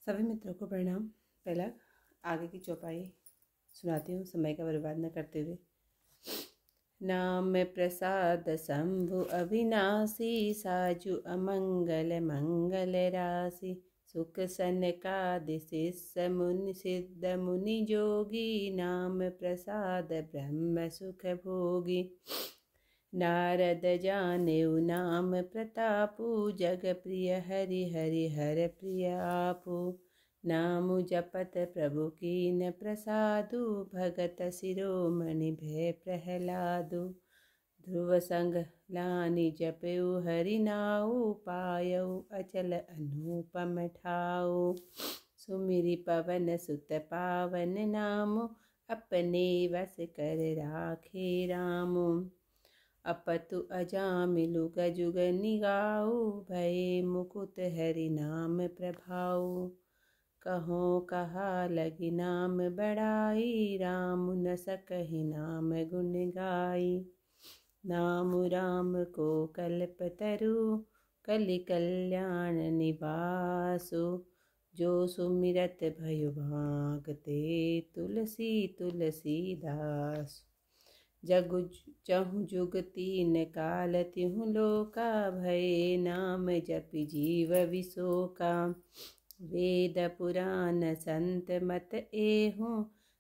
सभी मित्रों को प्रणाम। पहला आगे की चौपाई सुनाती हूँ समय का बर्बाद न करते हुए। नाम प्रसाद शंभु अविनाशी, साजु अमंगल मंगल राशि। सुख सनकादि शिष्य मुनि सिद्ध मुनि जोगी, नाम प्रसाद ब्रह्म सुख भोगी। नारद जानेउ नाम प्रतापु, जग प्रिय हरि हरि हर प्रिय आपु। नामु जपत प्रभु कीन प्रसादु, भगत शिरोमणि भय प्रहलादु। ध्रुव संग लानि जपयु हरि नाउ, पायउ अचल अनुपम ठाउ। सुमिरि पवन सुत पावन नामु, अपने वस कर राखे रामु। अपतु अजामिलु गजुग निगाऊ, भये मुकुत हरि नाम प्रभाऊ। कहो कहा लगी नाम बड़ाई, राम न सकहि नाम गुण गाई। नाम राम को कल्पतरु, कलि कल्याण निवासु। जो सुमिरत भयो भागते, तुलसी तुलसीदास। जगु चहु जुग तीन काल तिहु लोका, भये नाम जपि जीव विशोका। वेद पुराण संत मत एहु,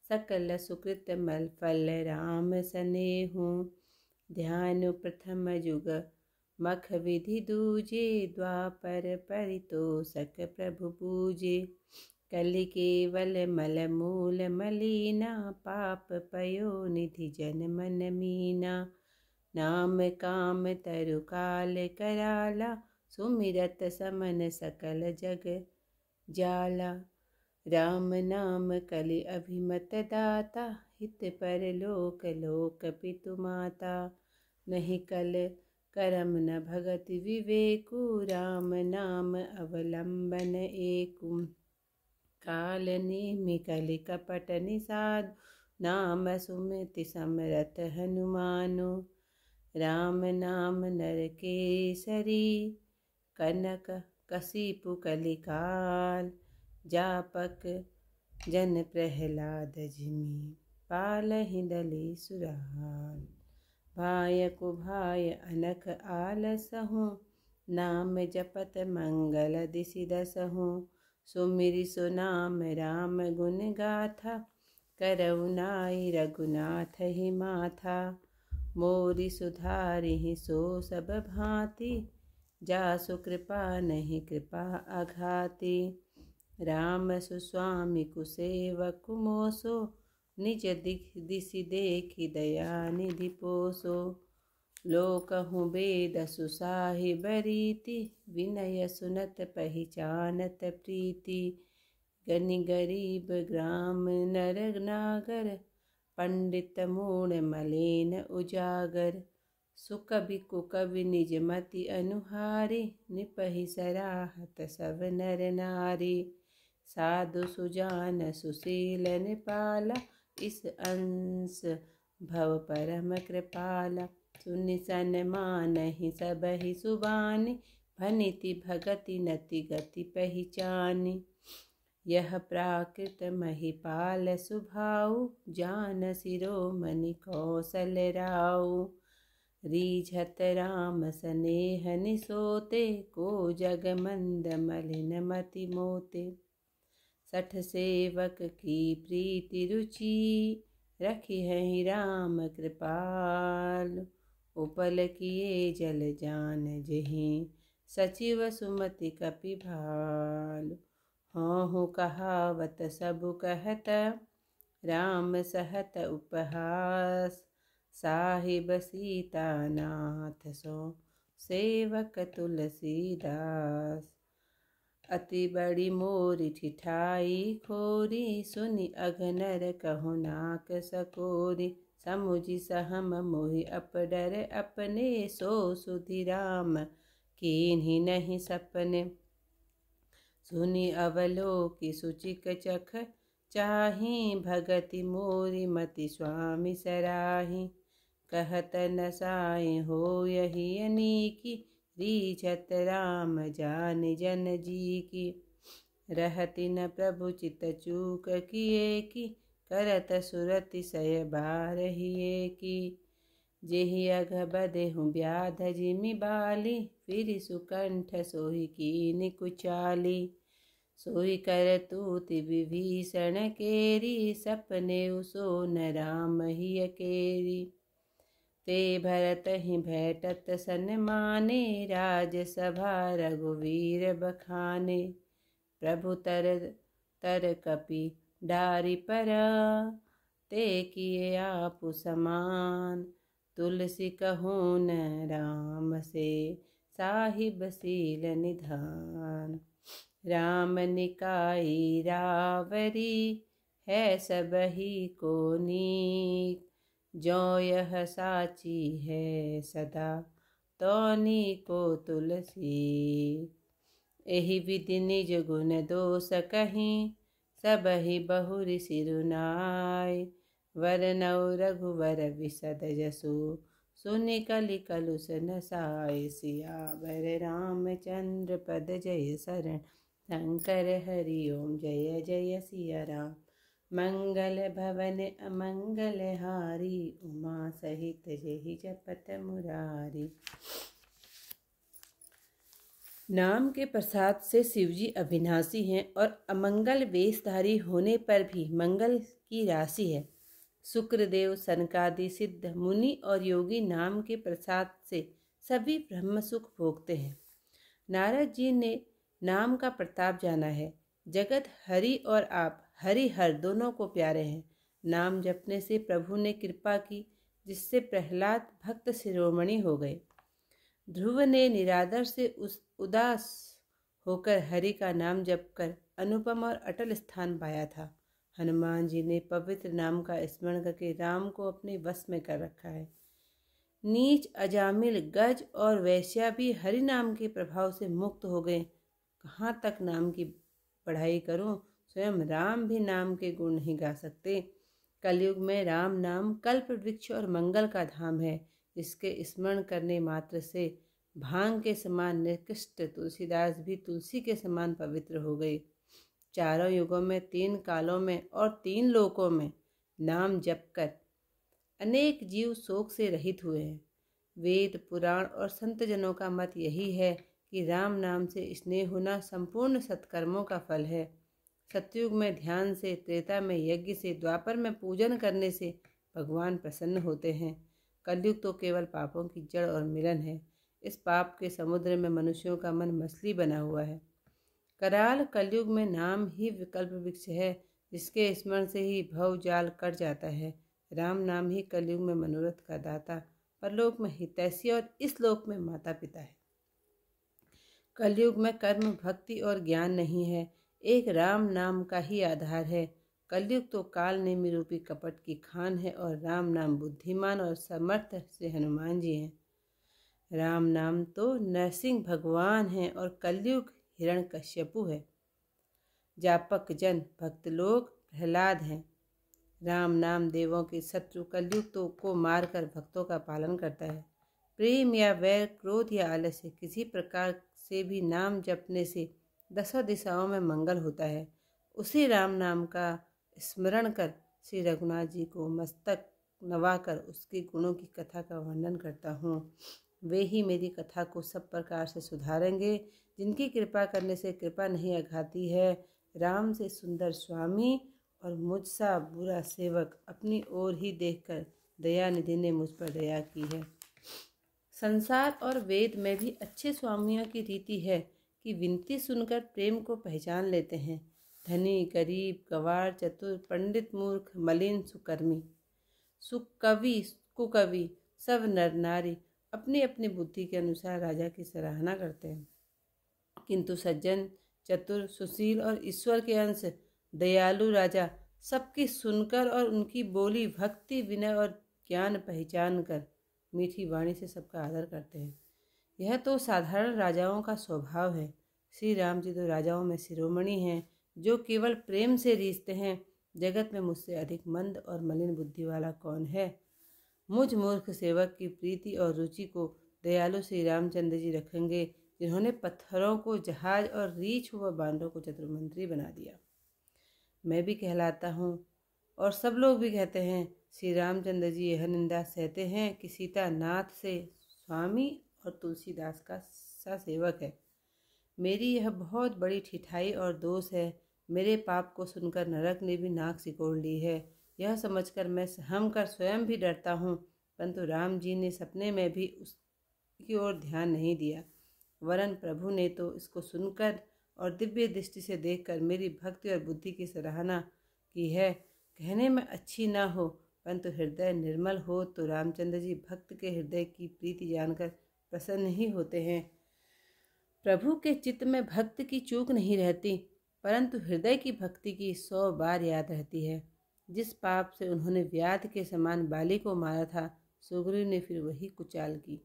सकल सुकृत मल फल राम सनेहु। ध्यान प्रथम जुग मख विधि दूजे, द्वापर परितोषक प्रभु पूजे। कलि केवल मल मूल मलीना, पाप पयो निधि जन मन मीना। नाम काम तरु काल कराला, सुमिरत समन सकल जग जाला। राम नाम कलि अभिमत दाता, हित पर लोक लोक पितु माता। नहीं कल करम न भगति विवेकु, राम नाम अवलंबन एकु। काल नेमि कलि कपट निषाद, नाम सुमिति समरथ हनुमानु। राम नाम नर केसरी, कनक कसिपु कलिकाल। जापक जन प्रहलाद जिमि, पालहि दलि सुराल। भाय को भाय अनख आलसहु, नाम जपत मंगल दिसि दसहु। सुमिरि सुनाम राम गुण गाथा, करउ नाइ रघुनाथ ही माथा। मोरि सुधारिहि सो सब भांति, जासु कृपा नहीं कृपा अघाती। राम सुस्वामी कुसेवकु मोसो, निज दिसि देखि दया निधि पोसो। लोकहु बेद सुसाहिब रीति, विनय सुनत पहिचानत प्रीति। गनि गरीब ग्राम नर नागर, पंडित मूढ़ मलेन उजागर। सुकवि कुकवि निज मति अनुहारी, निपहि सराहत सब नर नारी। साधु सुजान सुशील निपाला, इस अंश भव परम कृपाला। सुनि सन्मानहि सबहि सुबानी, भनिति भगति नति गति पहिचानी। यह प्राकृत महिपाल सुभाऊ, जान शिरोमणि कौशलराऊ। रीझत राम सनेह निसोते, को जग मंद मलिन मति मोते। सठ सेवक की प्रीति रुचि, रखिहि राम कृपाल। उपल किए जल जान जहि, सचिव सुमति कपि भाल। हौहु कहावत सबु कहत, राम सहत उपहास। साहिब सीता नाथ सो, सेवक तुलसीदास। अति बड़ी मोरि ठिठाई खोरी, सुनि अघनर कहु नाक सकोरी। समुझि सहम मोहि अपडर अपने, सो सुधि राम कीन्हि नहीं सपने। सुनि अवलोकि सुचिक चख चाहि, भगति मोरि मति स्वामी सराहि। कहत न साई होयहि अनीकी, रीझत राम जानि जन जी की। रहति न प्रभु चित चूक किए की, करत सुरति सय बारहिए की। जेहि अघ बदेहु व्याध जिमि बाली, फिरि सुकंठ सोहि कीनि कुचाली। सोहि कर तूति विभीषण केरी, सपने सो न राम ही अकेरी। ते भरत ही भेटत सन्माने, राजसभा रघुवीर बखाने। प्रभु तर कपि डारि परा, ते किए आपु समान। तुलसी कहूँ न राम से, साहिब सील निधान। राम निकाई रावरी, है सबही को नीक। जो यह साची है सदा, तौनी को तुलसी। एहि विधि निज गुण दोष कहीं, सबहि बहुरि सिरुनाय। वरनौ रघुवर विशद जसु, सुनि कलि कलुष नसाय। सियावर रामचंद्र पद जय शरण, शंकर हरि ओम जय जय सिया राम। मंगल भवन अमंगल हारी, उमा सहित जेहि जपत मुरारी। नाम के प्रसाद से शिवजी अविनाशी हैं और अमंगल वेशधारी होने पर भी मंगल की राशि है। शुक्रदेव, सनकादि सिद्ध मुनि और योगी नाम के प्रसाद से सभी ब्रह्म सुख भोगते हैं। नारद जी ने नाम का प्रताप जाना है। जगत हरि और आप हरि हर दोनों को प्यारे हैं। नाम जपने से प्रभु ने कृपा की, जिससे प्रहलाद भक्त शिरोमणि हो गए। ध्रुव ने निरादर से उदास होकर हरि का नाम जपकर अनुपम और अटल स्थान पाया था। हनुमान जी ने पवित्र नाम का स्मरण करके राम को अपने वश में कर रखा है। नीच, अजामिल, गज और वैश्या भी हरि नाम के प्रभाव से मुक्त हो गए। कहाँ तक नाम की पढ़ाई करूं, स्वयं राम भी नाम के गुण नहीं गा सकते। कलयुग में राम नाम कल्प वृक्ष और मंगल का धाम है। इसके स्मरण करने मात्र से भांग के समान निकृष्ट तुलसीदास भी तुलसी के समान पवित्र हो गए। चारों युगों में, 3 कालों में और 3 लोकों में नाम जपकर अनेक जीव शोक से रहित हुए हैं। वेद, पुराण और संतजनों का मत यही है कि राम नाम से स्नेह होना संपूर्ण सत्कर्मों का फल है। सतयुग में ध्यान से, त्रेता में यज्ञ से, द्वापर में पूजन करने से भगवान प्रसन्न होते हैं। कलयुग तो केवल पापों की जड़ और मिलन है। इस पाप के समुद्र में मनुष्यों का मन मछली बना हुआ है। कराल कलयुग में नाम ही विकल्प वृक्ष है, जिसके स्मरण से ही भव जाल कट जाता है। राम नाम ही कलयुग में मनोरथ का दाता, परलोक में हितैषी और इस लोक में माता पिता है। कलयुग में कर्म, भक्ति और ज्ञान नहीं है, एक राम नाम का ही आधार है। कलयुग तो काल नेमि रूपी कपट की खान है और राम नाम बुद्धिमान और समर्थ से हनुमान जी हैं। राम नाम तो नरसिंह भगवान हैं और कलयुग हिरण्यकश्यपु है। जापक जन भक्त लोग प्रहलाद हैं। राम नाम देवों के शत्रु कलयुग तो को मारकर भक्तों का पालन करता है। प्रेम या वैर, क्रोध या आलस्य, किसी प्रकार से भी नाम जपने से 10 दिशाओं में मंगल होता है। उसी राम नाम का स्मरण कर श्री रघुनाथ जी को मस्तक नवाकर उसके गुणों की कथा का वर्णन करता हूँ। वे ही मेरी कथा को सब प्रकार से सुधारेंगे, जिनकी कृपा करने से कृपा नहीं अघाती है। राम से सुंदर स्वामी और मुझसा बुरा सेवक अपनी ओर ही देखकर दयानिधि ने मुझ पर दया की है। संसार और वेद में भी अच्छे स्वामियों की रीति है कि विनती सुनकर प्रेम को पहचान लेते हैं। धनी, गरीब, गवार, चतुर, पंडित, मूर्ख, मलिन, सुकर्मी, सुकवि, कुकवि, सब नर नारी अपनी अपनी बुद्धि के अनुसार राजा की सराहना करते हैं। किंतु सज्जन, चतुर, सुशील और ईश्वर के अंश दयालु राजा सबकी सुनकर और उनकी बोली भक्ति, विनय और ज्ञान पहचान कर मीठी वाणी से सबका आदर करते हैं। यह तो साधारण राजाओं का स्वभाव है। श्री राम जी तो राजाओं में शिरोमणि हैं, जो केवल प्रेम से रीझते हैं। जगत में मुझसे अधिक मंद और मलिन बुद्धि वाला कौन है। मुझ मूर्ख सेवक की प्रीति और रुचि को दयालु श्री रामचंद्र जी रखेंगे। जिन्होंने पत्थरों को जहाज और रीछ व बांधों को चतुर्मंत्री बना दिया। मैं भी कहलाता हूँ और सब लोग भी कहते हैं। श्री रामचंद्र जी यह निंदा सहते हैं कि सीता नाथ से स्वामी और तुलसीदास का सा सेवक है। मेरी यह बहुत बड़ी ठिठाई और दोष है। मेरे पाप को सुनकर नरक ने भी नाक सिकोड़ ली है। यह समझकर मैं सहम कर स्वयं भी डरता हूँ, परंतु राम जी ने सपने में भी उसकी ओर ध्यान नहीं दिया। वरन प्रभु ने तो इसको सुनकर और दिव्य दृष्टि से देखकर मेरी भक्ति और बुद्धि की सराहना की है। कहने में अच्छी ना हो, परंतु हृदय निर्मल हो तो रामचंद्र जी भक्त के हृदय की प्रीति जानकर प्रसन्न ही होते हैं। प्रभु के चित्त में भक्त की चूक नहीं रहती, परंतु हृदय की भक्ति की 100 बार याद रहती है। जिस पाप से उन्होंने व्याध के समान बाली को मारा था, सुग्रीव ने फिर वही कुचाल की।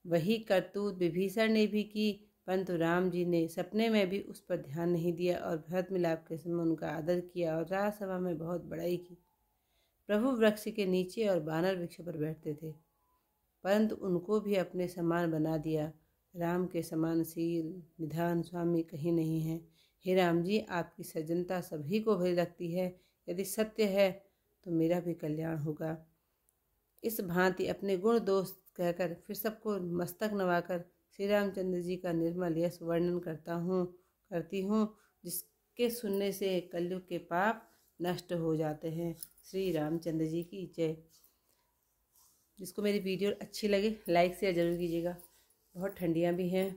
वही करतूत विभीषण ने भी की, परंतु राम जी ने सपने में भी उस पर ध्यान नहीं दिया और भरत मिलाप के समय उनका आदर किया और राजसभा में बहुत बड़ाई की। प्रभु वृक्ष के नीचे और बानर वृक्ष पर बैठते थे, परंतु उनको भी अपने समान बना दिया। राम के समान शील निधान स्वामी कहीं नहीं है। हे राम जी, आपकी सज्जनता सभी को भली लगती है। यदि सत्य है तो मेरा भी कल्याण होगा। इस भांति अपने गुण दोष कहकर फिर सबको मस्तक नवाकर श्री रामचंद्र जी का निर्मल यश वर्णन करती हूँ, जिसके सुनने से कलयुग के पाप नष्ट हो जाते हैं। श्री रामचंद्र जी की जय। जिसको मेरी वीडियो अच्छी लगे लाइक शेयर जरूर कीजिएगा। बहुत ठंडियाँ भी हैं।